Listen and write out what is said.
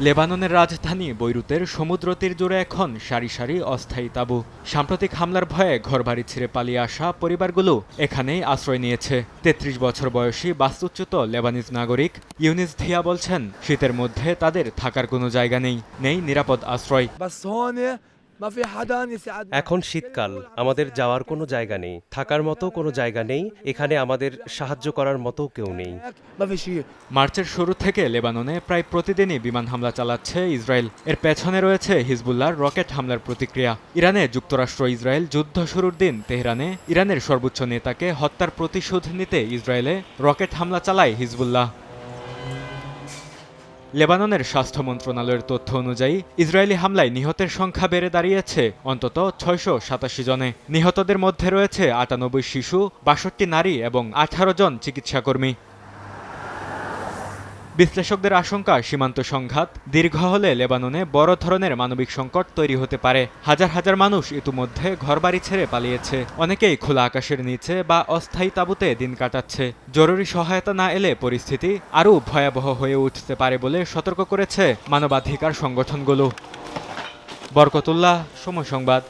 লেবাননের রাজধানী বৈরুতের সমুদ্র তীর জুড়ে এখন সারি সারি অস্থায়ী তাঁবু। সাম্প্রতিক হামলার ভয়ে ঘরবাড়ি ছেড়ে পালিয়ে আসা পরিবারগুলো এখানেই আশ্রয় নিয়েছে। ৩৩ বছর বয়সী বাস্তুচ্যুত লেবানিজ নাগরিক ইউনিস ধিয়া বলছেন, শীতের মধ্যে তাদের থাকার কোনো জায়গা নেই নিরাপদ আশ্রয়। এখন শীতকাল, আমাদের যাওয়ার কোনো জায়গা নেই, থাকার মতো কোনো জায়গা নেই, এখানে আমাদের সাহায্য করার মতো কেউ নেই। মার্চের শুরু থেকে লেবাননে প্রায় প্রতিদিনই বিমান হামলা চালাচ্ছে ইসরায়েল। এর পেছনে রয়েছে হিজবুল্লাহর রকেট হামলার প্রতিক্রিয়া। ইরানে যুক্তরাষ্ট্র ইসরায়েল যুদ্ধ শুরুর দিন তেহরানে ইরানের সর্বোচ্চ নেতাকে হত্যার প্রতিশোধ নিতে ইসরায়েলে রকেট হামলা চালায় হিজবুল্লাহ। লেবাননের স্বাস্থ্য মন্ত্রণালয়ের তথ্য অনুযায়ী ইসরায়েলি হামলায় নিহতের সংখ্যা বেড়ে দাঁড়িয়েছে অন্তত ৬৮৭ জনে। নিহতদের মধ্যে রয়েছে ৯৮ শিশু, ৬২ নারী এবং ১৮ জন চিকিৎসাকর্মী। বিশ্লেষকদের আশঙ্কা, সীমান্ত সংঘাত দীর্ঘ হলে লেবাননে বড় ধরনের মানবিক সংকট তৈরি হতে পারে। হাজার হাজার মানুষ ইতিমধ্যে ঘরবাড়ি ছেড়ে পালিয়েছে। অনেকেই খোলা আকাশের নিচে বা অস্থায়ী তাঁবুতে দিন কাটাচ্ছে। জরুরি সহায়তা না এলে পরিস্থিতি আরও ভয়াবহ হয়ে উঠতে পারে বলে সতর্ক করেছে মানবাধিকার সংগঠনগুলো। বরকতুল্লাহ, সময় সংবাদ।